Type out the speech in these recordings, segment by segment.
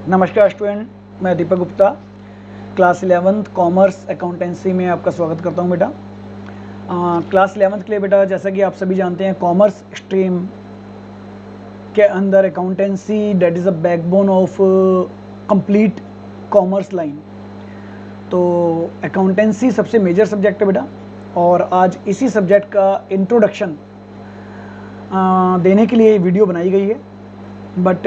नमस्कार स्टूडेंट, मैं Deepak Gupta class 11th commerce accountancy में आपका स्वागत करता हूं बेटा। क्लास 11th के लिए बेटा, जैसा कि आप सभी जानते हैं, कॉमर्स स्ट्रीम के अंदर accountancy that is a backbone of complete commerce line. तो अकाउंटेंसी सबसे मेजर सब्जेक्ट है बेटा, और आज इसी सब्जेक्ट का इंट्रोडक्शन देने के लिए वीडियो बनाई गई है। बट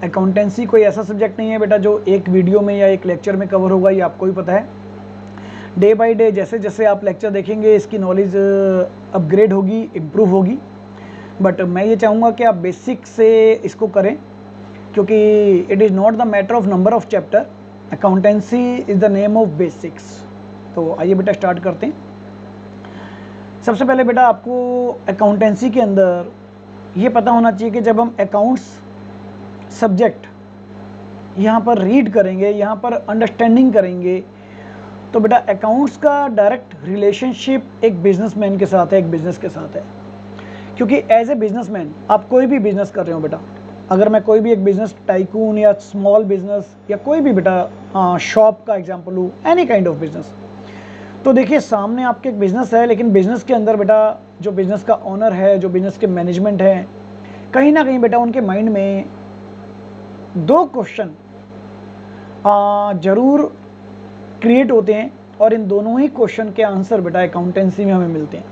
अकाउंटेंसी कोई ऐसा सब्जेक्ट नहीं है बेटा जो एक वीडियो में या एक लेक्चर में कवर होगा, ये आपको भी पता है। डे बाय डे जैसे जैसे आप लेक्चर देखेंगे इसकी नॉलेज अपग्रेड होगी, इम्प्रूव होगी। बट मैं ये चाहूँगा कि आप बेसिक से इसको करें, क्योंकि it is not the matter of number of chapter, accountancy is the name of basics. तो आइए बेटा स्टार्ट करते हैं। सबसे पहले बेटा आपको अकाउंटेंसी के अंदर ये पता होना चाहिए कि जब हम अकाउंट्स सब्जेक्ट यहाँ पर रीड करेंगे, यहाँ पर अंडरस्टैंडिंग करेंगे, तो बेटा अकाउंट्स का डायरेक्ट रिलेशनशिप एक बिजनेसमैन के साथ है, एक बिजनेस के साथ है। क्योंकि एज ए बिजनेसमैन आप कोई भी बिजनेस कर रहे हो बेटा, अगर मैं कोई भी एक बिजनेस टाइकून या स्मॉल बिजनेस या कोई भी बेटा शॉप का एग्जांपल लूँ, एनी काइंड ऑफ बिजनेस, तो देखिए सामने आपके एक बिजनेस है, लेकिन बिजनेस के अंदर बेटा जो बिजनेस का ओनर है, जो बिजनेस के मैनेजमेंट है, कहीं ना कहीं बेटा उनके माइंड में दो क्वेश्चन जरूर क्रिएट होते हैं, और इन दोनों ही क्वेश्चन के आंसर बेटा अकाउंटेंसी में हमें मिलते हैं।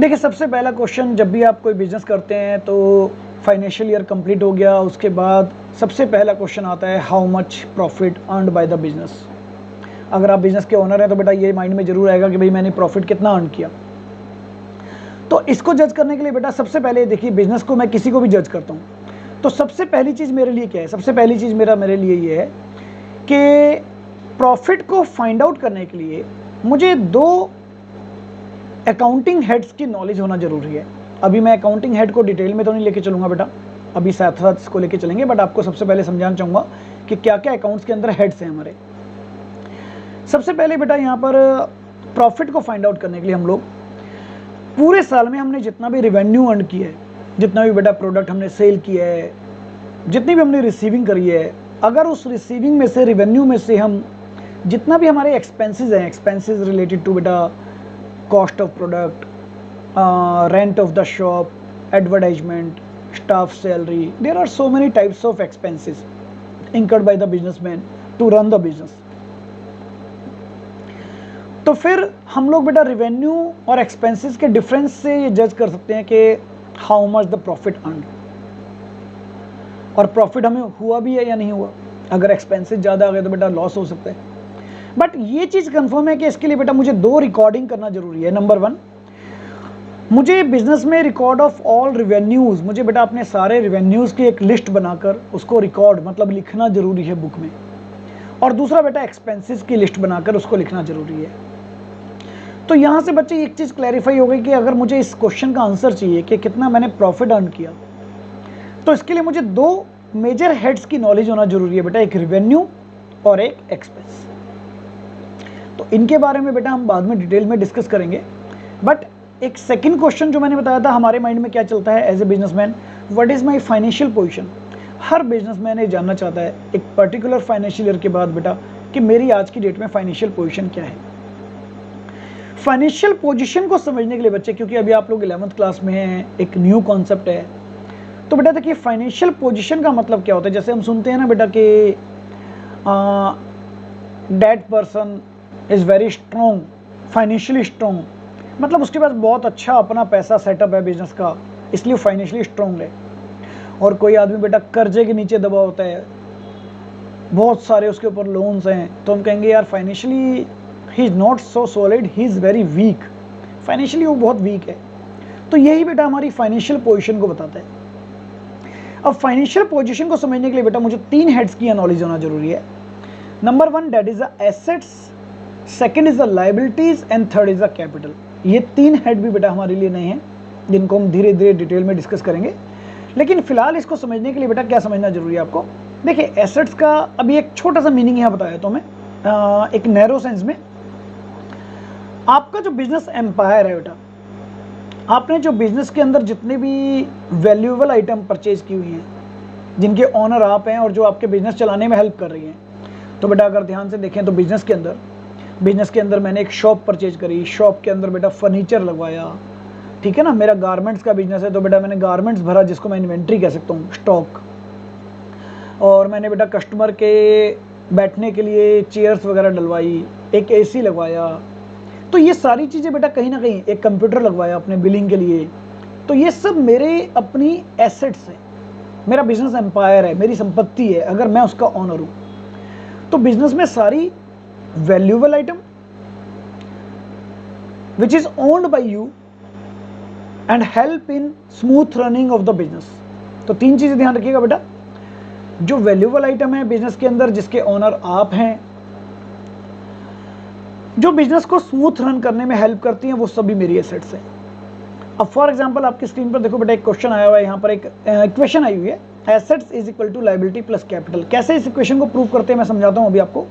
देखिए सबसे पहला क्वेश्चन, जब भी आप कोई बिजनेस करते हैं तो फाइनेंशियल ईयर कंप्लीट हो गया, उसके बाद सबसे पहला क्वेश्चन आता है how much profit earned by the business. अगर आप बिजनेस के ओनर हैं तो बेटा ये माइंड में जरूर आएगा कि भाई मैंने प्रॉफिट कितना अर्न किया। तो इसको जज करने के लिए बेटा सबसे पहले देखिए, बिजनेस को मैं किसी को भी जज करता हूँ, तो सबसे पहली चीज़ मेरे लिए क्या है? सबसे पहली चीज़ मेरे लिए ये है कि प्रॉफिट को फाइंड आउट करने के लिए मुझे दो अकाउंटिंग हेड्स की नॉलेज होना जरूरी है। अभी मैं अकाउंटिंग हेड को डिटेल में तो नहीं लेके चलूँगा बेटा, अभी साथ साथ इसको लेके चलेंगे, बट आपको सबसे पहले समझाना चाहूँगा कि क्या क्या अकाउंट्स के अंदर हेड्स हैं हमारे। सबसे पहले बेटा यहाँ पर प्रॉफिट को फाइंड आउट करने के लिए हम लोग पूरे साल में हमने जितना भी रेवेन्यू अर्न किया है, जितना भी बेटा प्रोडक्ट हमने सेल किया है, जितनी भी हमने रिसीविंग करी है, अगर उस रिसीविंग में से, रेवेन्यू में से हम जितना भी हमारे एक्सपेंसेस हैं, एक्सपेंसेस रिलेटेड टू बेटा cost of product, rent of the shop, advertisement, staff salary, there are so many types of expenses incurred by the businessman to run the business। तो फिर हम लोग बेटा रेवेन्यू और एक्सपेंसेस के difference से ये जज कर सकते हैं कि how much the profit earn, और प्रॉफिट हमें हुआ भी है या नहीं हुआ। अगर एक्सपेंसेस ज़्यादा आ गए तो बेटा लॉस हो सकता है। बट ये चीज़ कंफर्म है कि इसके लिए बेटा मुझे दो रिकॉर्डिंग करना जरूरी है। नंबर वन, मुझे बिजनेस में रिकॉर्ड ऑफ ऑल रिवेन्यूज़, मुझे बेटा अपने सारे रिवेन्यूज़ की एक लिस्ट बनाकर उसको रिकॉर्ड मतलब लिखना जरूरी है बुक में। और दूसरा बेटा एक्सपेंसेस की लिस्ट बनाकर उसको लिखना जरूरी है। तो यहाँ से बच्चे एक चीज़ क्लैरिफाई हो गई कि अगर मुझे इस क्वेश्चन का आंसर चाहिए कि कितना मैंने प्रॉफिट अर्न किया, तो इसके लिए मुझे दो मेजर हेड्स की नॉलेज होना जरूरी है बेटा, एक रिवेन्यू और एक एक्सपेंस। तो इनके बारे में बेटा हम बाद में डिटेल में डिस्कस करेंगे। बट एक सेकंड क्वेश्चन जो मैंने बताया था, हमारे माइंड में क्या चलता है as a businessman, what is my financial position. हर बिजनेसमैन ये जानना चाहता है एक पर्टिकुलर फाइनेंशियल ईयर के बाद बेटा कि मेरी आज की डेट में फाइनेंशियल पोजीशन क्या है। फाइनेंशियल पोजीशन को समझने के लिए बच्चे, क्योंकि अभी आप लोग 11th क्लास में हैं, एक न्यू कॉन्सेप्ट है, तो बेटा देखिए फाइनेंशियल पोजीशन का मतलब क्या होता है। जैसे हम सुनते हैं ना बेटा कि that person is very strong, financially strong, मतलब उसके पास बहुत अच्छा अपना पैसा सेटअप है बिजनेस का, इसलिए फाइनेंशियली स्ट्रॉन्ग है। और कोई आदमी बेटा कर्जे के नीचे दबा होता है, बहुत सारे उसके ऊपर लोन्स हैं, तो हम कहेंगे यार financially he is not so solid, he is very weak, financially वो बहुत वीक है। तो यही बेटा हमारी फाइनेंशियल पोजीशन को बताता है। अब फाइनेंशियल पोजीशन को समझने के लिए बेटा मुझे तीन हेड्स की नॉलेज होना जरूरी है। Number one, that is the assets, second is the liabilities, and third is the capital. ये तीन हेड भी बेटा हमारे लिए नहीं है, जिनको हम धीरे धीरे डिटेल में डिस्कस करेंगे। लेकिन फिलहाल इसको समझने के लिए बेटा क्या समझना जरूरी है आपको। देखिए एसेट्स का अभी एक छोटा सा मीनिंग यहाँ बताया तो मैं एक नैरो सेंस में, आपका जो बिजनेस एम्पायर है बेटा, आपने जो बिजनेस के अंदर जितने भी वैल्यूएबल आइटम परचेज की हुई हैं, जिनके ओनर आप हैं और जो आपके बिजनेस चलाने में हेल्प कर रही हैं। तो बेटा अगर ध्यान से देखें तो बिजनेस के अंदर मैंने एक शॉप परचेज करी, शॉप के अंदर बेटा फर्नीचर लगवाया, ठीक है ना। मेरा गारमेंट्स का बिजनेस है तो बेटा मैंने गारमेंट्स भरा, जिसको मैं इन्वेंट्री कह सकता हूँ, स्टॉक। और मैंने बेटा कस्टमर के बैठने के लिए चेयर्स वगैरह डलवाई, एक एसी लगवाया। तो ये सारी चीज़ें बेटा कहीं ना कहीं, एक कंप्यूटर लगवाया अपने बिलिंग के लिए। तो ये सब मेरे अपनी एसेट्स हैं, मेरा बिजनेस एम्पायर है, मेरी संपत्ति है अगर मैं उसका ऑनर हूँ। तो बिजनेस में सारी valuable item which is owned by you and help in smooth running of the business. तो 3 चीजें ध्यान रखिएगा बेटा, जो वैल्यूएबल आइटम है बिजनेस के अंदर, जिसके ओनर आप हैं, जो बिजनेस को स्मूथ रन करने में हेल्प करती हैं, वो सभी मेरी एसेट्स हैं। अब फॉर एग्जांपल आपकी स्क्रीन पर देखो बेटा, एक क्वेश्चन आया हुआ है, यहाँ पर एक इक्वेशन आई हुई है, assets is equal to liability plus capital. कैसे इस इक्वेशन को प्रूव करते हैं मैं समझाता हूँ अभी आपको।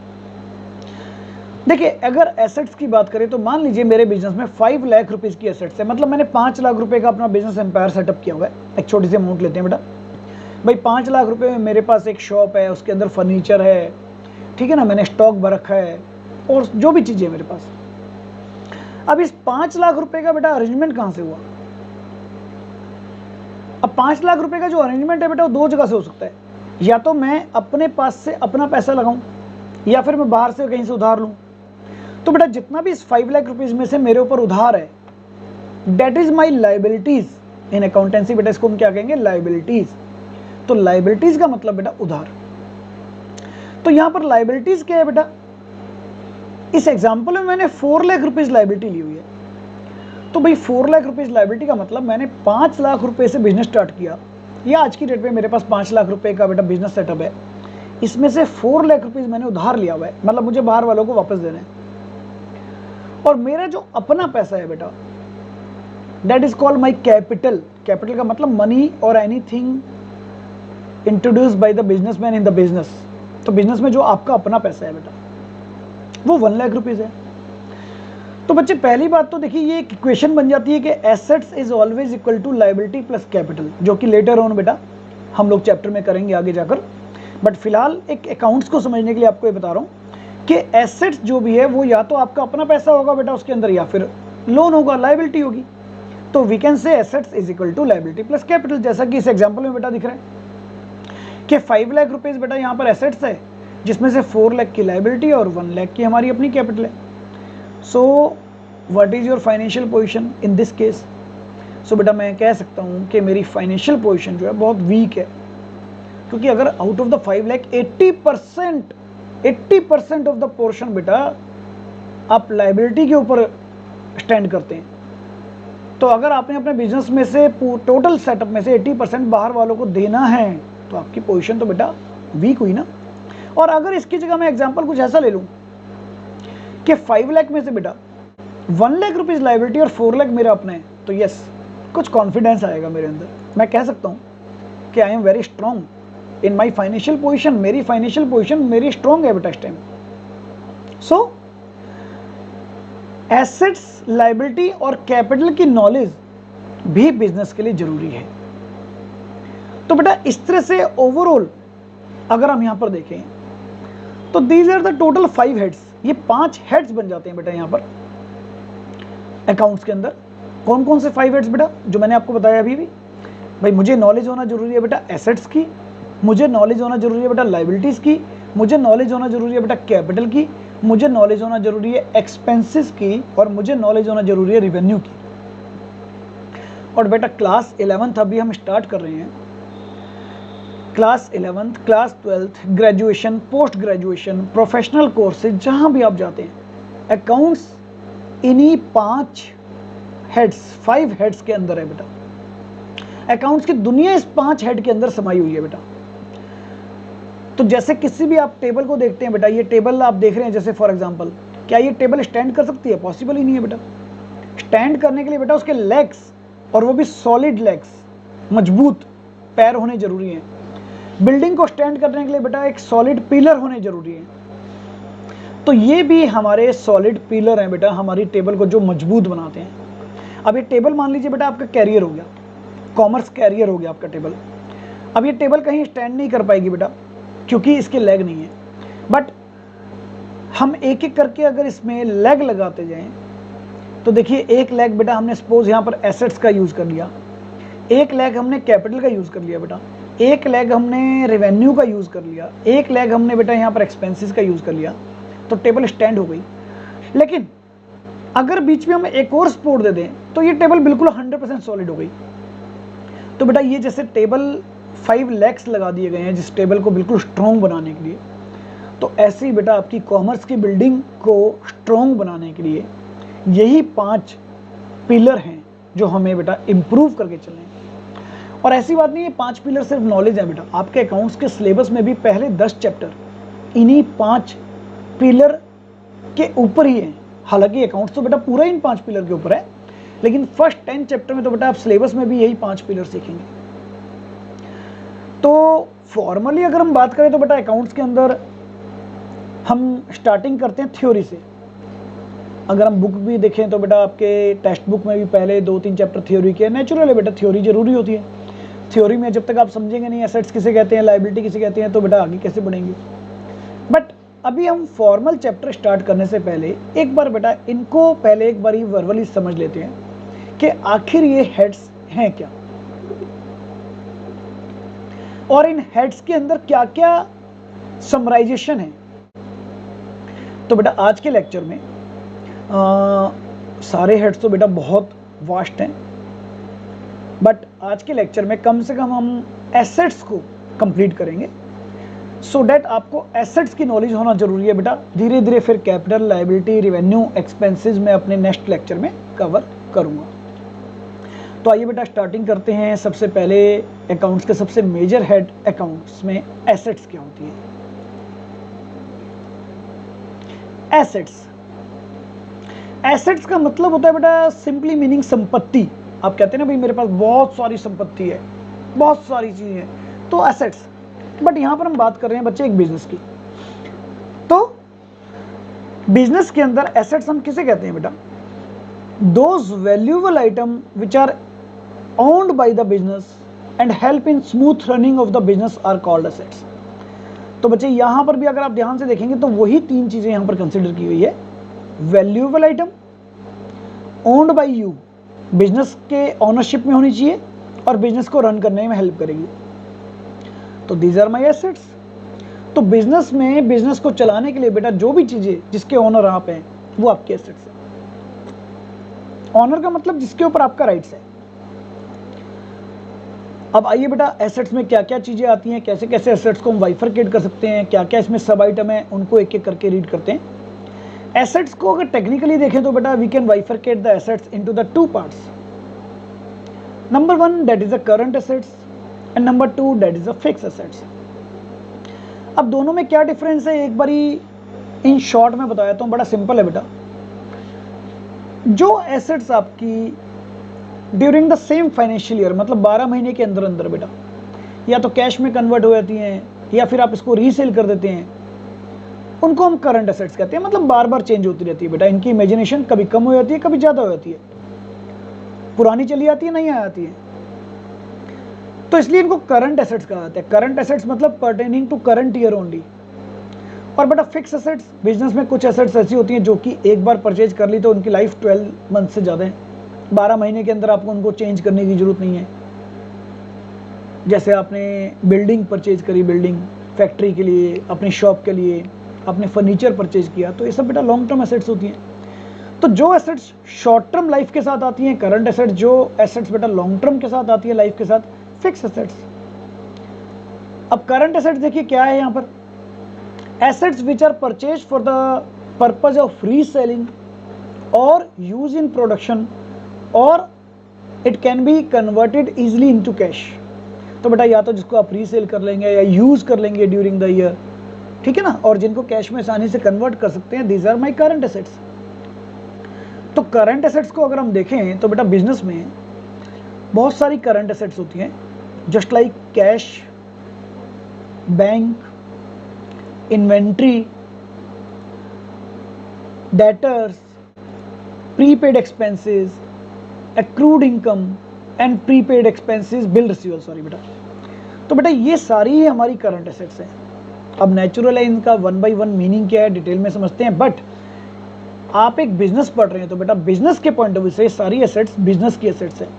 देखिए, अगर एसेट्स की बात करें तो मान लीजिए मेरे बिजनेस में 5 लाख रुपीज की एसेट्स है, मतलब मैंने 5 लाख रुपए का अपना बिजनेस एम्पायर सेटअप किया हुआ है। एक छोटी सी अमाउंट लेते हैं बेटा, भाई 5 लाख रुपए में मेरे पास एक शॉप है, उसके अंदर फर्नीचर है, ठीक है ना, मैंने स्टॉक भर रखा है और जो भी चीजें मेरे पास। अब इस 5 लाख रुपए का बेटा अरेंजमेंट कहां से हुआ? अब 5 लाख रुपए का जो अरेंजमेंट है बेटा, वो 2 जगह से हो सकता है। या तो मैं अपने पास से अपना पैसा लगाऊं, या फिर मैं बाहर से कहीं से उधार लूं। तो बेटा जितना भी इस 5 लाख रुपीज में से मेरे ऊपर उधार है, that is my liabilities in accountancy. बेटा इसको हम क्या कहेंगे? लाइबिलिटीज। तो लाइबिलिटीज का मतलब बेटा उधार। तो यहां पर लाइबिलिटीज क्या है बेटा? इस एग्जाम्पल में मैंने 4 लाख रुपीज लाइबिलिटी ली हुई है। तो भाई 4 लाख रुपीज लाइबिलिटी का मतलब मैंने 5 लाख रुपए से बिजनेस स्टार्ट किया, या आज की डेट में मेरे पास 5 लाख रुपए का बेटा बिजनेस सेटअप है, इसमें से 4 लाख रुपीज मैंने उधार लिया हुआ है, मतलब मुझे बाहर वालों को वापस देना है। और मेरा जो अपना पैसा है बेटा, that is called my capital. Capital का मतलब मनी और anything introduce by the businessman in the business. तो बिजनेस में जो आपका अपना पैसा है बेटा, वो 1 लाख रुपीज है। तो बच्चे पहली बात तो देखिए, ये एक इक्वेशन बन जाती है कि assets is always equal to liability plus capital, जो कि लेटर ऑन बेटा हम लोग चैप्टर में करेंगे आगे जाकर। बट फिलहाल एक अकाउंट्स को समझने के लिए आपको ये बता रहा हूँ कि एसेट्स जो भी है वो या तो आपका अपना पैसा होगा बेटा उसके अंदर, या फिर लोन होगा, लायबिलिटी होगी। तो we can say assets is equal to liability plus capital, जैसा कि इस एग्जाम्पल में बेटा दिख रहा है कि 5 लाख रुपीज बेटा यहाँ पर एसेट्स है, जिसमें से 4 लाख की लायबिलिटी और 1 लाख की हमारी अपनी कैपिटल है। So what is your financial position in this case? So बेटा मैं कह सकता हूँ कि मेरी फाइनेंशियल पोजीशन जो है बहुत वीक है, क्योंकि अगर out of the 5 lakh 80% of the portion बेटा आप लायबिलिटी के ऊपर स्टैंड करते हैं। तो अगर आपने अपने बिजनेस में से टोटल सेटअप में से 80% बाहर वालों को देना है, तो आपकी पोजीशन तो बेटा वीक हुई ना। और अगर इसकी जगह मैं एग्जांपल कुछ ऐसा ले लूं कि 5 लाख में से बेटा 1 लाख रुपीज लायबिलिटी और 4 लाख मेरा अपने, तो यस, कुछ कॉन्फिडेंस आएगा मेरे अंदर। मैं कह सकता हूं कि I am very strong in my financial position. मेरी फाइनेंशियल पोजिशन मेरी स्ट्रॉन्ग है बेटा इस टाइम। सो एसेट्स, लायबिलिटी और कैपिटल की नॉलेज भी बिजनेस के लिए जरूरी है। तो बेटा इस तरह से ओवरऑल अगर हम यहां पर देखें तो these are the total 5 heads. ये 5 हेड्स बन जाते हैं बेटा यहां पर अकाउंट्स के अंदर। कौन कौन से 5 हेड्स बेटा? जो मैंने आपको बताया अभी भी, भाई मुझे नॉलेज होना जरूरी है बेटा एसेट्स की, मुझे नॉलेज होना जरूरी है बेटा लायबिलिटीज की, मुझे नॉलेज होना जरूरी है बेटा कैपिटल की, मुझे नॉलेज होना जरूरी है एक्सपेंसेस की, और मुझे नॉलेज होना जरूरी है रिवेन्यू की। और बेटा क्लास 11th अभी हम स्टार्ट कर रहे हैं। Class 11th, class 12th, graduation, post graduation, professional courses, जहां भी आप जाते हैं, अकाउंट्स इन्हीं 5 हेड्स के अंदर है बेटा। अकाउंट्स की दुनिया इस 5 हेड के अंदर समाई हुई है बेटा। तो जैसे किसी भी आप टेबल को देखते हैं बेटा, ये टेबल आप देख रहे हैं जैसे फॉर एग्जांपल, क्या ये टेबल स्टैंड कर सकती है? पॉसिबल ही नहीं है बेटा। स्टैंड करने के लिए बेटा उसके लेग्स, और वो भी सॉलिड लेग्स, मजबूत पैर होने जरूरी हैं। बिल्डिंग को स्टैंड करने के लिए बेटा एक सॉलिड पिलर होने जरूरी है। तो ये भी हमारे सॉलिड पिलर हैं बेटा, हमारी टेबल को जो मजबूत बनाते हैं। अब ये टेबल मान लीजिए बेटा आपका कैरियर हो गया, कॉमर्स कैरियर हो गया आपका टेबल। अब ये टेबल कहीं स्टैंड नहीं कर पाएगी बेटा, क्योंकि इसके लेग नहीं है, बट हम एक एक करके अगर इसमें लेग लगाते जाएं तो देखिए, एक लेग बेटा हमने सपोज यहाँ पर एसेट्स का यूज़ कर लिया, एक लेग हमने कैपिटल का यूज़ कर लिया बेटा, एक लेग हमने रेवेन्यू का यूज़ कर लिया, एक लेग हमने बेटा यहाँ पर एक्सपेंसेस का यूज़ कर लिया, तो टेबल स्टैंड हो गई। लेकिन अगर बीच में हम एक और सपोर्ट दे दें तो ये टेबल बिल्कुल 100% सॉलिड हो गई। तो बेटा ये जैसे टेबल 5 लेग्स लगा दिए गए हैं जिस टेबल को बिल्कुल स्ट्रॉन्ग बनाने के लिए, तो ऐसे ही बेटा आपकी कॉमर्स की बिल्डिंग को स्ट्रॉन्ग बनाने के लिए यही 5 पिलर हैं जो हमें बेटा इम्प्रूव करके चलने हैं। और ऐसी बात नहीं है 5 पिलर सिर्फ नॉलेज है बेटा, आपके अकाउंट्स के सिलेबस में भी पहले 10 चैप्टर इन्हीं 5 पिलर के ऊपर ही है। हालांकि अकाउंट्स तो बेटा पूरा इन 5 पिलर के ऊपर है, लेकिन फर्स्ट 10 चैप्टर में तो बेटा आप सिलेबस में भी यही 5 पिलर सीखेंगे। तो फॉर्मली अगर हम बात करें तो बेटा अकाउंट्स के अंदर हम स्टार्टिंग करते हैं थ्योरी से। अगर हम बुक भी देखें तो बेटा आपके टेक्स्ट बुक में भी पहले 2-3 चैप्टर थ्योरी के। नेचुरल है बेटा, थ्योरी जरूरी होती है। थ्योरी में जब तक आप समझेंगे नहीं एसेट्स किसे कहते हैं, लायबिलिटी किसे कहते हैं, तो बेटा आगे कैसे बढ़ेंगे। बट अभी हम फॉर्मल चैप्टर स्टार्ट करने से पहले एक बार बेटा इनको पहले एक बार ही वर्बली समझ लेते हैं कि आखिर ये हेड्स हैं क्या, और इन हेड्स के अंदर क्या क्या समराइजेशन है। तो बेटा आज के लेक्चर में सारे हेड्स तो बेटा बहुत वास्ट हैं, बट आज के लेक्चर में कम से कम हम एसेट्स को कंप्लीट करेंगे, सो डैट आपको एसेट्स की नॉलेज होना जरूरी है बेटा। धीरे धीरे फिर कैपिटल, लायबिलिटी, रेवेन्यू, एक्सपेंसेस में अपने नेक्स्ट लेक्चर में कवर करूंगा। तो आइए बेटा स्टार्टिंग करते हैं। सबसे पहले अकाउंट्स के सबसे मेजर हेड अकाउंट्स में एसेट्स क्या होती है। एसेट्स का मतलब होता है बेटा सिंपली मीनिंग संपत्ति। आप कहते हैं ना भाई मेरे पास बहुत सारी संपत्ति है, बहुत सारी चीजें हैं, तो एसेट्स। बट यहां पर हम बात कर रहे हैं बच्चे एक बिजनेस की। तो बिजनेस के अंदर एसेट्स हम किसे कहते हैं बेटा? Those valuable item which are owned by the business and help in smooth running of the business are called assets। तो बच्चे यहां पर भी अगर आप ध्यान से देखेंगे तो वही 3 चीजें यहां पर कंसिडर की हुई है। Valuable item owned by you, business के ओनरशिप में होनी चाहिए और बिजनेस को रन करने में हेल्प करेगी, तो दीज आर माई एसेट्स। तो बिजनेस में बिजनेस को चलाने के लिए बेटा जो भी चीजें जिसके ओनर आप हैं वो आपके एसेट्स है। ओनर का मतलब जिसके ऊपर आपका राइट्स है। अब आइए बेटा एसेट्स में क्या क्या चीजें आती हैं, कैसे कैसे एसेट्स को हम बाइफरकेट कर सकते हैं, क्या क्या इसमें सब आइटम है, उनको एक एक करके रीड करते हैं। एसेट्स को अगर टेक्निकली देखें तो बेटा we can bifurcate the assets into the 2 parts. Number 1 that is the current assets and number 2 that is the fix assets. अब दोनों में क्या डिफरेंस है एक बारी इन शॉर्ट में बताया तो बड़ा सिंपल है बेटा। जो एसेट्स आपकी during the same financial year, मतलब 12 महीने के अंदर अंदर बेटा या तो कैश में कन्वर्ट हो जाती हैं या फिर आप इसको रीसेल कर देते हैं, उनको हम करंट एसेट्स कहते हैं। मतलब बार बार चेंज होती रहती है बेटा, इनकी इमेजिनेशन कभी कम हो जाती है कभी ज्यादा हो जाती है, पुरानी चली जाती है नई आ जाती है, तो इसलिए इनको करंट एसेट्स कहा जाता है। करंट एसेट्स मतलब pertaining to current year only. और बेटा फिक्स एसेट्स, बिजनेस में कुछ एसेट्स ऐसी होती हैं जो कि एक बार परचेज कर ली तो उनकी लाइफ 12 मंथ से ज्यादा है, 12 महीने के अंदर आपको उनको चेंज करने की जरूरत नहीं है। जैसे आपने बिल्डिंग परचेज करी, बिल्डिंग फैक्ट्री के लिए, अपनी शॉप के लिए, आपने फर्नीचर परचेज किया, तो ये सब बेटा लॉन्ग टर्म एसेट्स होती हैं। तो जो एसेट्स शॉर्ट टर्म लाइफ के साथ आती हैं करंट एसेट्स, जो एसेट्स बेटा लॉन्ग टर्म के साथ आती है लाइफ के साथ फिक्स एसेट्स। अब करंट एसेट्स देखिए क्या है यहाँ पर, assets which are purchase for the purpose of reselling और यूज इन प्रोडक्शन और it can be converted easily into cash. तो बेटा या तो जिसको आप रीसेल कर लेंगे या यूज कर लेंगे ड्यूरिंग द ईयर, ठीक है ना, और जिनको कैश में आसानी से कन्वर्ट कर सकते हैं, these are my current assets. तो करंट एसेट्स को अगर हम देखें तो बेटा बिजनेस में बहुत सारी करंट एसेट्स होती हैं, just like cash, bank, inventory, debtors, prepaid expenses, accrued income and prepaid expenses, bill receivable, sorry बेटा। तो बेटा ये सारी ही हमारी करंट एसेट्स हैं। अब नेचुरल है, इनका 1 by 1 मीनिंग क्या है डिटेल में समझते हैं। बट आप एक बिजनेस पढ़ रहे हैं तो बेटा बिजनेस के पॉइंट ऑफ व्यू से सारी एसेट्स बिजनेस की एसेट्स हैं।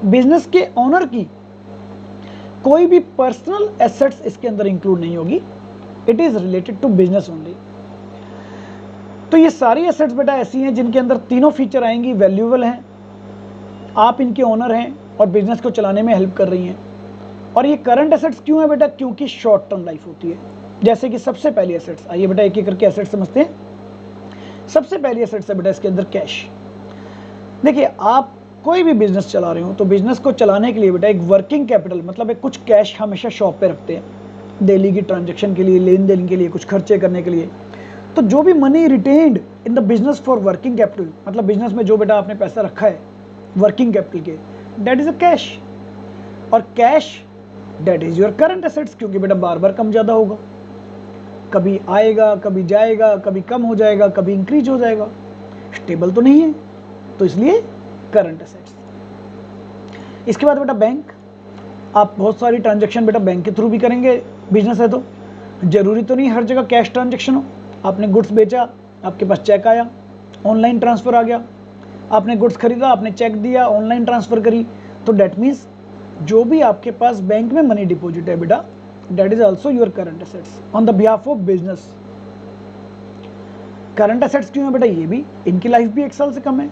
बिजनेस के ओनर की कोई भी पर्सनल एसेट्स इसके अंदर इंक्लूड नहीं होगी, it is related to business only. तो ये सारी एसेट्स बेटा ऐसी हैं जिनके अंदर तीनों फीचर आएंगी, वैल्यूएबल हैं, आप इनके ओनर हैं और बिजनेस को चलाने में हेल्प कर रही हैं। और ये करंट एसेट्स क्यों है बेटा? क्योंकि शॉर्ट टर्म लाइफ होती है। जैसे कि सबसे पहली एसेट्स, आइए बेटा एक एक करके एसेट्स समझते हैं। सबसे पहली एसेट्स है बेटा इसके अंदर कैश। देखिए आप कोई भी बिजनेस चला रहे हो तो बिजनेस को चलाने के लिए बेटा एक वर्किंग कैपिटल मतलब एक कुछ कैश हमेशा शॉप पे रखते हैं, डेली की ट्रांजैक्शन के लिए, लेन देन के लिए, कुछ खर्चे करने के लिए। तो जो भी money retained in the business for working capital, मतलब बिजनेस में जो बेटा आपने पैसा रखा है वर्किंग कैपिटल के, दैट इज अ कैश। और cash that is your current assets, क्योंकि बेटा बार बार कम ज़्यादा होगा, कभी आएगा, कभी जाएगा, कभी कम हो जाएगा, कभी इंक्रीज हो जाएगा, स्टेबल तो नहीं है, तो इसलिए करंट एसेट्स। इसके बाद बेटा बैंक, आप बहुत सारी ट्रांजैक्शन बेटा बैंक के थ्रू भी करेंगे, बिजनेस है तो जरूरी तो नहीं हर जगह कैश ट्रांजैक्शन हो। आपने गुड्स बेचा, आपके पास चेक आया, ऑनलाइन ट्रांसफर आ गया, आपने गुड्स खरीदा, आपने चेक दिया, ऑनलाइन ट्रांसफर करी, तो डेट मीन्स जो भी आपके पास बैंक में मनी डिपॉजिट है बेटा that is also your current assets on the behalf of business. Current assets क्यों है बेटा? ये भी इनकी लाइफ भी 1 साल से कम है।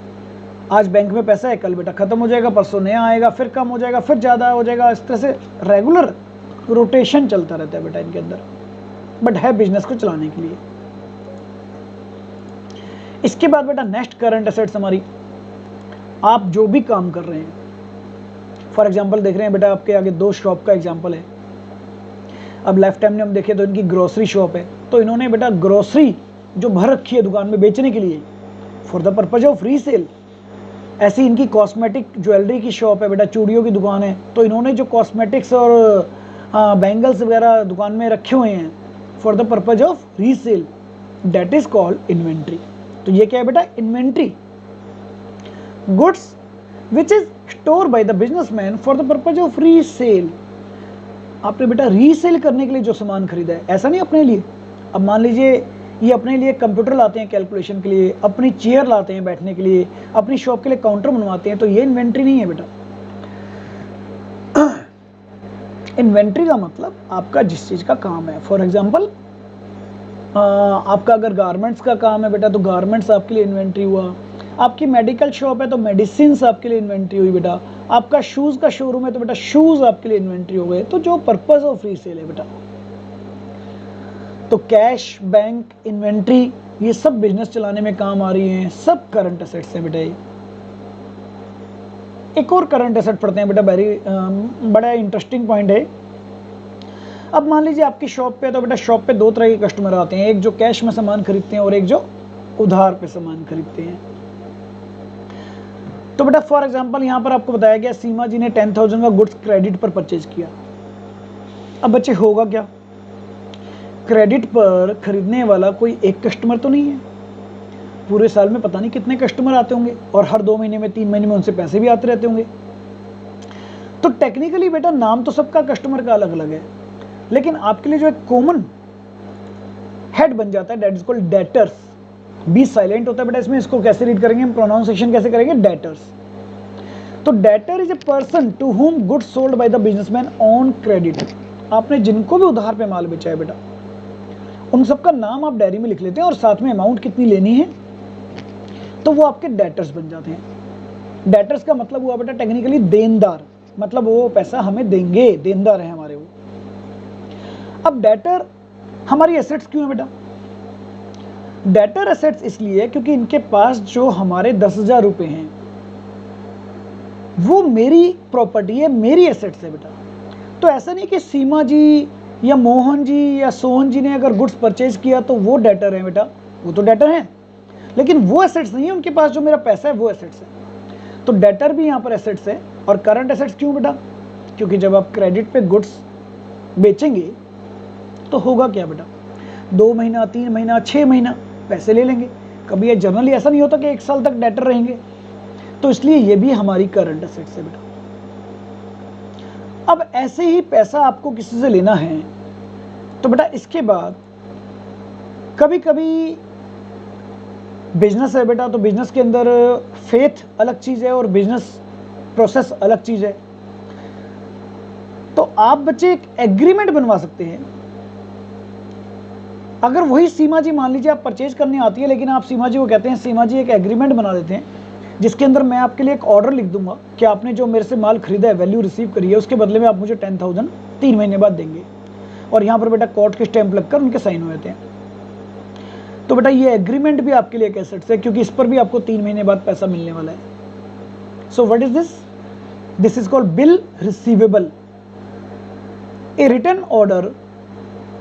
आज बैंक में पैसा है, कल बेटा खत्म हो जाएगा, परसों नया आएगा, फिर कम हो जाएगा, फिर ज़्यादा हो जाएगा, इस तरह से रेगुलर रोटेशन चलता रहता है बेटा इनके अंदर, बट है बिजनेस को चलाने के लिए। इसके बाद बेटा नेक्स्ट करंट एसेट्स हमारी, आप जो भी काम कर रहे हैं, फॉर एग्जांपल देख रहे हैं बेटा आपके आगे 2 शॉप का एग्जांपल है। अब लेफ्ट हैंड में हम देखें तो इनकी ग्रोसरी शॉप है, तो इन्होंने बेटा ग्रोसरी जो भर रखी है दुकान में बेचने के लिए for the purpose of resale. ऐसी इनकी कॉस्मेटिक ज्वेलरी की शॉप है बेटा, चूड़ियों की दुकान है, तो इन्होंने जो कॉस्मेटिक्स और बैंगल्स वगैरह दुकान में रखे हुए हैं for the purpose of resale, that is called inventory. तो ये क्या है बेटा? Inventory, goods which is store bye the businessman for the purpose of resale. आपने बेटा रीसेल करने के लिए जो सामान खरीदा है, ऐसा नहीं अपने लिए। अब मान लीजिए ये अपने लिए कंप्यूटर लाते हैं कैलकुलेशन के लिए, अपनी चेयर लाते हैं बैठने के लिए, अपनी शॉप के लिए काउंटर बनवाते हैं, तो ये इन्वेंट्री नहीं है बेटा। इन्वेंट्री का मतलब आपका जिस चीज का काम है, फॉर एग्जांपल आपका अगर गारमेंट्स का काम है बेटा तो गारमेंट्स आपके लिए इन्वेंट्री हुआ, आपकी मेडिकल शॉप है तो मेडिसिन आपके लिए इन्वेंट्री हुई बेटा, आपका शूज का शोरूम है तो बेटा शूज आपके लिए इन्वेंट्री हो गए। तो जो पर्पस ऑफ रीसेल है बेटा, तो कैश, बैंक, इन्वेंट्री, ये सब बिजनेस चलाने में काम आ रही हैं, सब करंट एसेट्स हैं बेटा। ये एक और करंट एसेट पढ़ते हैं बेटा, बड़ा इंटरेस्टिंग पॉइंट है। अब मान लीजिए आपकी शॉप पे, तो बेटा शॉप पे 2 तरह के कस्टमर आते हैं, एक जो कैश में सामान खरीदते हैं और एक जो उधार पे सामान खरीदते हैं। तो बेटा फॉर एग्जांपल यहाँ पर आपको बताया गया सीमा जी ने 10,000 का गुड्स क्रेडिट पर परचेज किया। अब बच्चे होगा क्या? क्रेडिट पर खरीदने वाला कोई एक कस्टमर तो नहीं है, पूरे साल में पता नहीं कितने कस्टमर आते होंगे और हर 2 महीने में 3 महीने में उनसे पैसे भी आते रहते होंगे। तो टेक्निकली बेटा नाम तो सबका कस्टमर का अलग अलग है, लेकिन आपके लिए जो एक कॉमन हेड बन जाता है that is called debtors. B silent होता है बेटा इसमें, इसको कैसे रीड करेंगे हम, प्रोनाउंसिएशन कैसे करेंगे? डेटर्स। तो debtor is a person to whom goods sold by the businessman on credit. आपने जिनको भी उधार पे माल बेचा है बेटा उन सबका नाम आप डायरी में लिख लेते हैं और साथ में अमाउंट कितनी लेनी है, तो वो आपके डेटर्स बन जाते हैं। डेटर्स का मतलब हुआ बेटा टेक्निकली देनदार, मतलब वो पैसा हमें देंगे, देनदार है हमारे वो। अब डेटर हमारी एसेट्स क्यों है बेटा? डेटर एसेट्स इसलिए क्योंकि इनके पास जो हमारे 10,000 रुपए हैं वो मेरी प्रॉपर्टी है, मेरी एसेट्स है बेटा। तो ऐसा नहीं कि सीमा जी या मोहन जी या सोहन जी ने अगर गुड्स परचेज किया तो वो डेटर है बेटा, वो तो डेटर हैं, लेकिन वो एसेट्स नहीं है उनके पास, जो मेरा पैसा है वो एसेट्स है। तो डेटर भी यहाँ पर एसेट्स है। और करंट एसेट्स क्यों बेटा? क्योंकि जब आप क्रेडिट पे गुड्स बेचेंगे तो होगा क्या बेटा, 2 महीना, 3 महीना, 6 महीना पैसे ले लेंगे। कभी ये जनरली ऐसा नहीं होता कि 1 साल तक डेटर रहेंगे, तो इसलिए ये भी हमारी करंट एसेट्स है बेटा। अब ऐसे ही पैसा आपको किसी से लेना है तो बेटा इसके बाद कभी कभी बिजनेस है बेटा, तो बिजनेस के अंदर फेथ अलग चीज़ है और बिजनेस प्रोसेस अलग चीज़ है। तो आप बच्चे एक एग्रीमेंट बनवा सकते हैं। अगर वही सीमा जी मान लीजिए आप परचेज करनी आती है, लेकिन आप सीमा जी को कहते हैं सीमा जी एक एग्रीमेंट बना देते हैं जिसके अंदर मैं आपके लिए एक ऑर्डर लिख दूंगा कि आपने जो मेरे से माल खरीदा है, वैल्यू रिसीव करी है, उसके बदले में आप मुझे 10,000 3 महीने बाद देंगे। और यहाँ पर बेटा कोर्ट के स्टैंप लगकर उनके साइन हो जाते हैं। तो बेटा ये एग्रीमेंट भी आपके लिए एक एसेट है, क्योंकि इस पर भी आपको 3 महीने बाद पैसा मिलने वाला है। So what is this? This is called bill receivable, a written order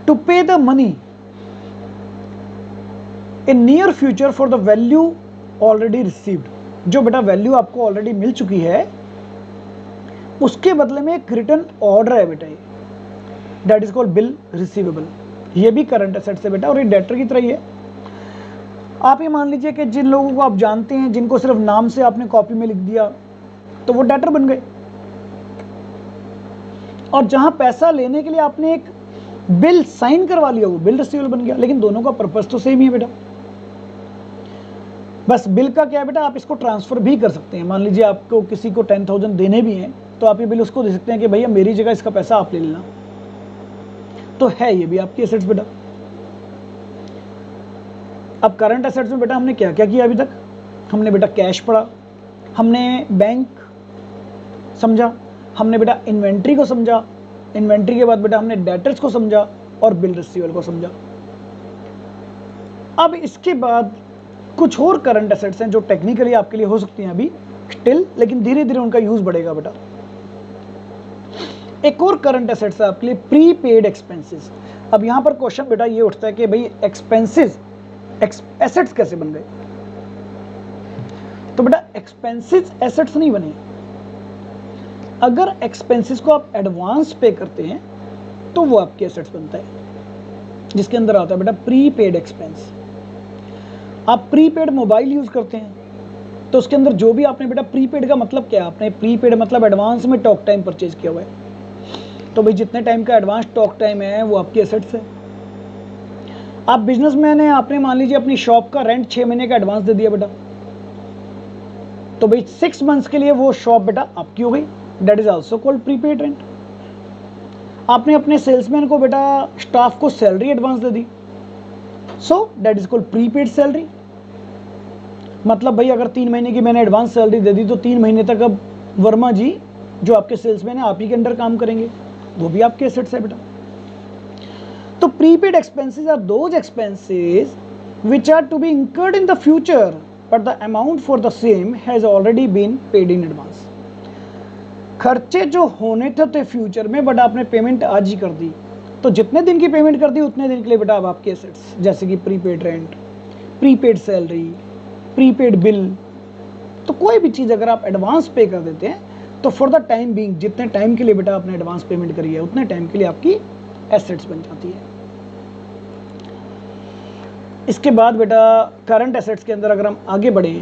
to pay the money in near future for the value already received. जो बेटा वैल्यू आपको ऑलरेडी मिल चुकी है उसके बदले में एक रिटर्न ऑर्डर है बेटा, ये that is called bill receivable. ये भी करंट एसेट है बेटा और ये डेटर की तरह ही है। आप ये मान लीजिए कि जिन लोगों को आप जानते हैं, जिनको सिर्फ नाम से आपने कॉपी में लिख दिया तो वो डेटर बन गए, और जहां पैसा लेने के लिए आपने एक बिल साइन करवा लिया वो बिल रिसीवेबल बन गया। लेकिन दोनों का पर्पस तो सेम ही है बेटा, बस बिल का क्या है बेटा, आप इसको ट्रांसफर भी कर सकते हैं। मान लीजिए आपको किसी को 10,000 देने भी हैं तो आप ये बिल उसको दे सकते हैं कि भैया मेरी जगह इसका पैसा आप ले लेना। तो है ये भी आपकी एसेट्स बेटा। अब करंट एसेट्स में बेटा हमने क्या क्या किया अभी तक? हमने बेटा कैश पढ़ा, हमने बैंक समझा, हमने बेटा इन्वेंट्री को समझा, इन्वेंट्री के बाद बेटा हमने डेटर्स को समझा और बिल रिसीवेबल को समझा। अब इसके बाद कुछ और करंट एसेट्स हैं जो टेक्निकली आपके लिए हो सकती हैं अभी स्टिल, लेकिन धीरे धीरे उनका यूज बढ़ेगा बेटा। एक और करंट एसेट्स है आपके लिए प्रीपेड एक्सपेंसेस। अब यहां पर क्वेश्चन बेटा ये उठता है कि भाई एक्सपेंसेस एसेट्स कैसे बन गए? तो बेटा एक्सपेंसेस एसेट्स नहीं बने। अगर एक्सपेंसेस को आप एडवांस पे करते हैं तो वो आपके एसेट्स बनता है, जिसके अंदर आता है बेटा प्रीपेड एक्सपेंस। आप प्रीपेड मोबाइल यूज करते हैं तो उसके अंदर जो भी आपने बेटा प्रीपेड का मतलब क्या है, आपने प्रीपेड मतलब एडवांस में टॉक टाइम परचेज किया हुआ है। तो भाई जितने टाइम का एडवांस टॉक टाइम है वो आपकी एसेट्स है। आप बिजनेसमैन हैं, आपने मान लीजिए अपनी शॉप का रेंट 6 महीने का एडवांस दे दिया बेटा, तो भाई 6 मंथ्स के लिए वो शॉप बेटा आपकी हो गई, that is also called prepaid rent. आपने अपने सेल्समैन को बेटा स्टाफ को salary advance they the, so that is called prepaid salary. मतलब भाई अगर 3 महीने की मैंने एडवांस सैलरी दे दी तो 3 महीने तक अब वर्मा जी जो आपके सेल्समैन है आप ही के अंडर काम करेंगे, वो भी आपके एसेट्स है बेटा। तो prepaid expenses are those expenses which are to be incurred in the future but the amount for the same has already been paid in advance। खर्चे जो होने थे फ्यूचर में बट आपने पेमेंट आज ही कर दी, तो जितने दिन की पेमेंट कर दी उतने दिन के लिए बेटा अब आपके एसेट्स, जैसे कि prepaid rent, prepaid salary, prepaid bill. तो कोई भी चीज़ अगर आप एडवांस पे कर देते हैं तो फॉर द टाइम बीइंग जितने टाइम के लिए बेटा आपने एडवांस पेमेंट करी है उतने टाइम के लिए आपकी एसेट्स बन जाती है। इसके बाद बेटा करंट एसेट्स के अंदर अगर हम आगे बढ़े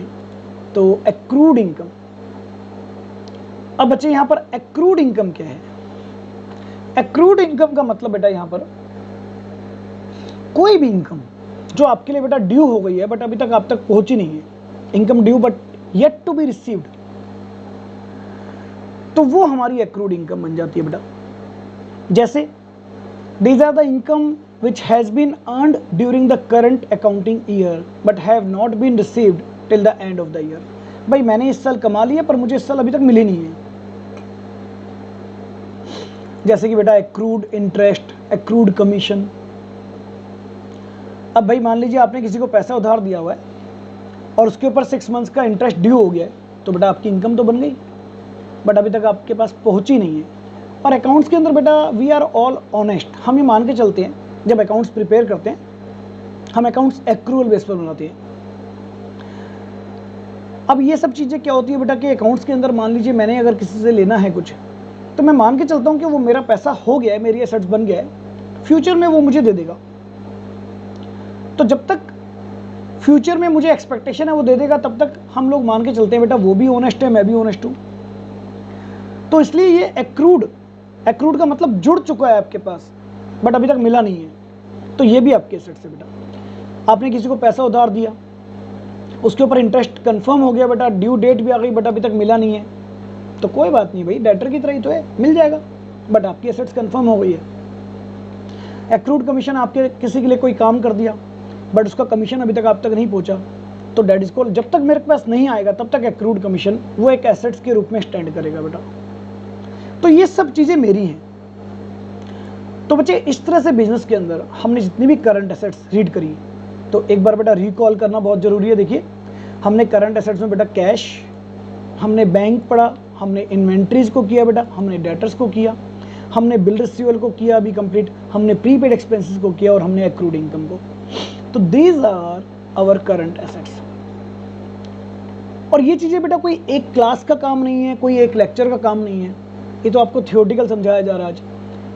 तो एक्रूड इनकम। अब बच्चे यहां पर एक्रूड इनकम क्या है? एक्रूड इनकम का मतलब बेटा यहां पर कोई भी इनकम जो आपके लिए बेटा ड्यू हो गई है बट अभी तक आप तक पहुंची नहीं है, income due but yet to be received, तो वो हमारी एक्रूड इनकम बन जाती है बेटा। जैसे these are the income which has been earned during the current accounting year but have not been received till the end of the year। भाई मैंने इस साल कमा लिया पर मुझे इस साल अभी तक मिली नहीं है। जैसे कि बेटा एक्रूड इंटरेस्ट, एक्रूड कमीशन। अब भाई मान लीजिए आपने किसी को पैसा उधार दिया हुआ है और उसके ऊपर 6 मंथ्स का इंटरेस्ट ड्यू हो गया है, तो बेटा आपकी इनकम तो बन गई बट अभी तक आपके पास पहुंची नहीं है। और अकाउंट्स के अंदर बेटा वी आर ऑल ऑनेस्ट, हम ये मान के चलते हैं जब अकाउंट्स प्रिपेयर करते हैं हम अकाउंट्स एक्रूअल बेस पर बनाते हैं। अब ये सब चीज़ें क्या होती है बेटा कि अकाउंट्स के अंदर मान लीजिए मैंने अगर किसी से लेना है कुछ तो मैं मान के चलता हूँ कि वो मेरा पैसा हो गया है, मेरी एसेट्स बन गया है, फ्यूचर में वो मुझे दे देगा। तो जब तक फ्यूचर में मुझे एक्सपेक्टेशन है वो दे देगा तब तक हम लोग मान के चलते हैं बेटा वो भी ऑनेस्ट है, मैं भी ऑनेस्ट हूँ। तो इसलिए ये एक्रूड एक्रूड का मतलब जुड़ चुका है आपके पास बट अभी तक मिला नहीं है, तो ये भी आपके एसेट्स है बेटा। आपने किसी को पैसा उधार दिया, उसके ऊपर इंटरेस्ट कंफर्म हो गया बेटा, ड्यू डेट भी आ गई बट अभी तक मिला नहीं है, तो कोई बात नहीं भाई, डेटर की तरह ही तो है, मिल जाएगा, बट आपकी एसेट्स कंफर्म हो गई है। एक्रूड कमीशन, आपके किसी के लिए कोई काम कर दिया बट उसका कमीशन अभी तक आप तक नहीं पहुंचा, तो डेट इज कॉल्ड, जब तक मेरे पास नहीं आएगा तब तक एक्रूड कमीशन वो एक एसेट्स के रूप में स्टैंड करेगा बेटा। तो ये सब चीजें मेरी हैं। तो बच्चे इस तरह से बिजनेस के अंदर हमने जितनी भी करंट एसेट्स रीड करी, तो एक बार बेटा रिकॉल करना बहुत जरूरी है। देखिए, हमने करंट एसेट्स में बेटा कैश, हमने बैंक पढ़ा, हमने इन्वेंट्रीज को किया बेटा, हमने डेटर्स को किया, हमने बिल रिसीवेबल को किया अभी कंप्लीट, हमने प्रीपेड एक्सपेंसेस को किया और हमने एक्रूड इनकम को। तो these are our current assets. और ये चीजें बेटा कोई एक क्लास का काम नहीं है, कोई एक लेक्चर का काम नहीं है, ये तो आपको थियोरेटिकल समझाया जा रहा है आज,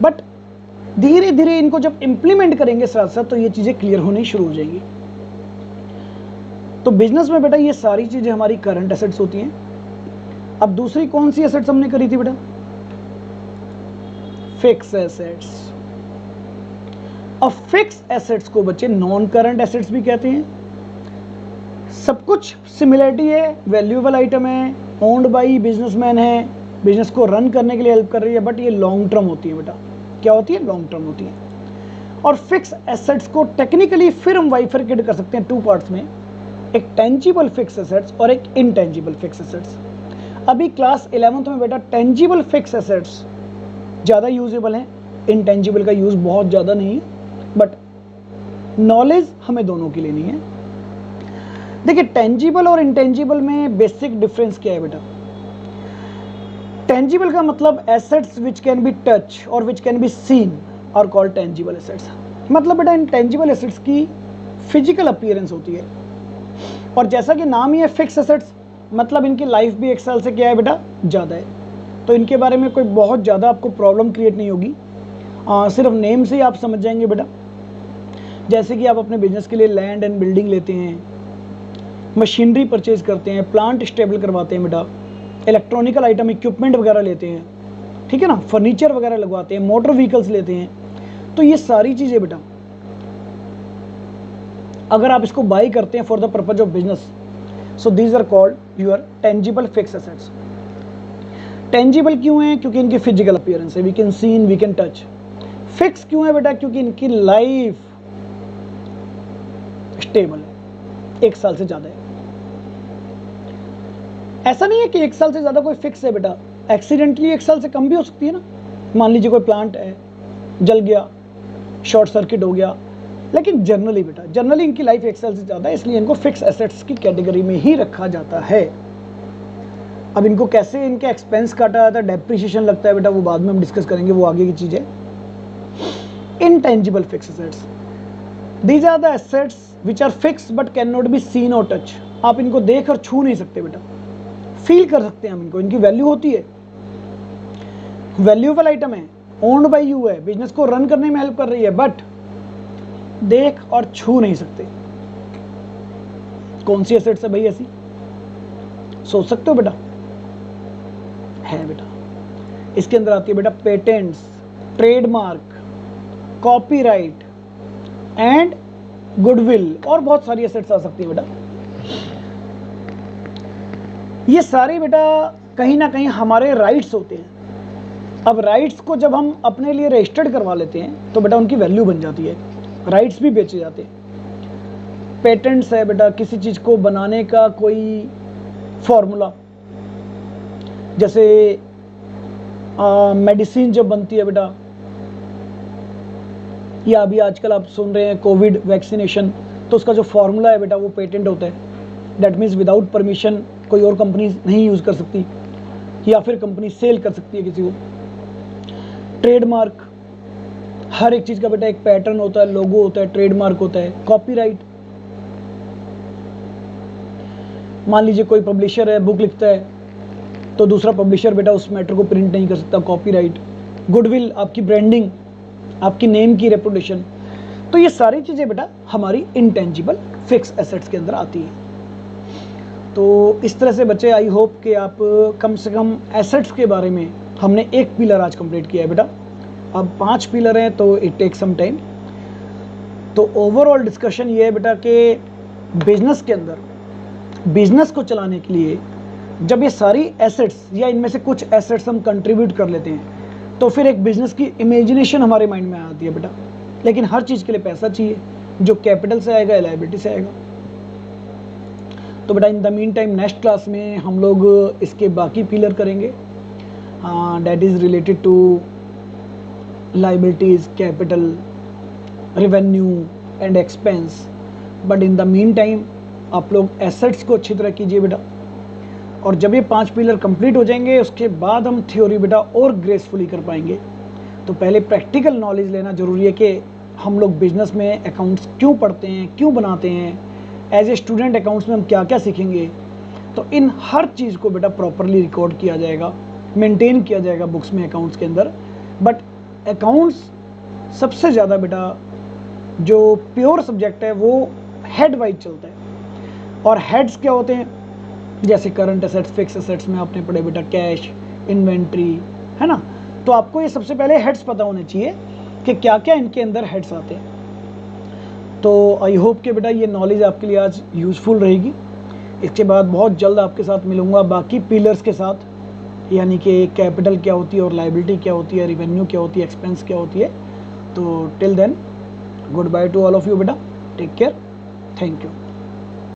बट धीरे धीरे इनको जब इंप्लीमेंट करेंगे साथ साथ तो ये चीजें क्लियर होनी शुरू हो जाएंगी। तो बिजनेस में बेटा ये सारी चीजें हमारी करंट एसेट्स होती हैं। अब दूसरी कौन सी एसेट्स हमने करी थी बेटा? Fix assets. अब फिक्स एसेट्स को बच्चे नॉन करंट एसेट्स भी कहते हैं। सब कुछ सिमिलरिटी है, वैल्यूएबल आइटम है, ओन्ड बाई बिजनेसमैन है, बिजनेस को रन करने के लिए हेल्प कर रही है, बट ये लॉन्ग टर्म होती है बेटा। क्या होती है? लॉन्ग टर्म होती है। और फिक्स एसेट्स को टेक्निकली फिर हम बाइफरकेट कर सकते हैं टू पार्ट्स में, एक टेंजिबल फिक्स एसेट्स और एक इनटेंजिबल फिक्स एसेट्स। अभी क्लास 11th में बेटा टेंजिबल फिक्स एसेट्स ज़्यादा यूजेबल हैं, इनटेंजिबल का यूज़ बहुत ज़्यादा नहीं, बट नॉलेज हमें दोनों की लेनी है। देखिए, टेंजिबल और इनटेंजिबल में बेसिक डिफरेंस क्या है बेटा? टेंजिबल का मतलब assets which can be touch और विच कैन बी सीन और कॉल्ड टेंजिबल एसेट्स। मतलब बेटा इनटेंजिबल एसेट्स की फिजिकल अपीयरेंस होती है, और जैसा कि नाम ही है फिक्स एसेट्स, मतलब इनकी लाइफ भी 1 साल से क्या है बेटा? ज़्यादा है। तो इनके बारे में कोई बहुत ज़्यादा आपको प्रॉब्लम क्रिएट नहीं होगी, सिर्फ नेम से ही आप समझ जाएंगे बेटा। जैसे कि आप अपने बिजनेस के लिए लैंड एंड बिल्डिंग लेते हैं, मशीनरी परचेज करते हैं, प्लांट स्टेबल करवाते हैं बेटा, इलेक्ट्रॉनिकल आइटम इक्विपमेंट वगैरह लेते हैं, ठीक है ना, फर्नीचर वगैरह लगवाते हैं, मोटर व्हीकल्स लेते हैं, तो ये सारी चीज़ें बेटा अगर आप इसको बाई करते हैं for the purpose of business, so these are called your tangible fix assets. Tangible क्यों है? क्योंकि इनकी फिजिकल अपीयरेंस है, we can seen, we can touch. Fix क्यों है बेटा? क्योंकि इनकी लाइफ स्टेबल है, 1 साल से ज्यादा है। ऐसा नहीं है कि 1 साल से ज्यादा कोई फिक्स है बेटा, एक्सीडेंटली 1 साल से कम भी हो सकती है ना। मान लीजिए कोई प्लांट है, जल गया, शॉर्ट सर्किट हो गया, लेकिन जनरली बेटा जनरली इनकी लाइफ 1 साल से ज्यादा है, इसलिए इनको फिक्स एसेट्स की कैटेगरी में ही रखा जाता है। अब इनको कैसे इनके एक्सपेंस काटा जाता है, डेप्रिसिएशन लगता है बेटा, वो बाद में हम डिस्कस करेंगे, वो आगे की चीज है। Intangible fix assets, these are the assets which are fix but can not be seen और टच। आप इनको देख और छू नहीं सकते बेटा, फील कर सकते हैं हम इनको, इनकी वैल्यू होती है, वैल्यूएबल आइटम है, ओन्ड बाय यू है, बिजनेस को रन करने में हेल्प कर रही है, बट देख और छू नहीं सकते। कौन सी एसेट्स है भाई ऐसी? सोच सकते हो बेटा? है बेटा, इसके अंदर आती है बेटा patents, trademark, copyright and goodwill, और बहुत सारी एसेट्स आ सकती है बेटा। ये सारे बेटा कहीं ना कहीं हमारे राइट्स होते हैं। अब राइट्स को जब हम अपने लिए रजिस्टर्ड करवा लेते हैं तो बेटा उनकी वैल्यू बन जाती है, राइट्स भी बेचे जाते हैं। पेटेंट्स है बेटा किसी चीज को बनाने का कोई फॉर्मूला, जैसे मेडिसिन जब बनती है बेटा, या अभी आजकल आप सुन रहे हैं कोविड वैक्सीनेशन, तो उसका जो फॉर्मूला है बेटा वो पेटेंट होता है। दैट मीन्स विदाउट परमिशन कोई और कंपनी नहीं यूज कर सकती, या फिर कंपनी सेल कर सकती है किसी को। ट्रेडमार्क, हर एक चीज का बेटा एक पैटर्न होता है, लोगो होता है, ट्रेडमार्क होता है। कॉपीराइट, मान लीजिए कोई पब्लिशर है, बुक लिखता है, तो दूसरा पब्लिशर बेटा उस मैटर को प्रिंट नहीं कर सकता, कॉपीराइट। गुडविल, आपकी ब्रांडिंग, आपकी नेम की रेपुटेशन। तो ये सारी चीजें बेटा हमारी इनटेंजिबल फिक्स एसेट्स के अंदर आती है। तो इस तरह से बच्चे आई होप कि आप कम से कम एसेट्स के बारे में हमने एक पिलर आज कंप्लीट किया है बेटा, अब 5 पिलर हैं तो इट टेक सम टाइम। तो ओवरऑल डिस्कशन ये है बेटा कि बिजनेस के अंदर, बिजनेस को चलाने के लिए जब ये सारी एसेट्स या इनमें से कुछ एसेट्स हम कंट्रीब्यूट कर लेते हैं तो फिर एक बिजनेस की इमेजिनेशन हमारे माइंड में आती है बेटा। लेकिन हर चीज़ के लिए पैसा चाहिए, जो कैपिटल से आएगा, लायबिलिटी से आएगा। तो बेटा in the mean time next class में हम लोग इसके बाकी पिलर करेंगे, that is related to liabilities, capital, revenue and expense. But in the mean time आप लोग एसेट्स को अच्छी तरह कीजिए बेटा, और जब ये 5 पिलर कंप्लीट हो जाएंगे उसके बाद हम थ्योरी बेटा और ग्रेसफुली कर पाएंगे। तो पहले प्रैक्टिकल नॉलेज लेना ज़रूरी है कि हम लोग बिजनेस में अकाउंट्स क्यों पढ़ते हैं, क्यों बनाते हैं, एज ए स्टूडेंट अकाउंट्स में हम क्या क्या सीखेंगे। तो इन हर चीज़ को बेटा प्रॉपरली रिकॉर्ड किया जाएगा, मेंटेन किया जाएगा बुक्स में, अकाउंट्स के अंदर। बट अकाउंट्स सबसे ज़्यादा बेटा जो प्योर सब्जेक्ट है वो हेड वाइज चलता है। और हेड्स क्या होते हैं, जैसे करंट एसेट्स, फिक्स एसेट्स में आपने पढ़े बेटा, कैश, इन्वेंट्री, है ना। तो आपको ये सबसे पहले हेड्स पता होने चाहिए कि क्या क्या इनके अंदर हेड्स आते हैं। तो आई होप कि बेटा ये नॉलेज आपके लिए आज यूज़फुल रहेगी। इसके बाद बहुत जल्द आपके साथ मिलूँगा बाकी पिलर्स के साथ, यानी कि कैपिटल क्या होती है और लायबिलिटी क्या होती है, रिवेन्यू क्या होती है, एक्सपेंस क्या होती है। तो till then good bye to all of you बेटा, टेक केयर, थैंक यू।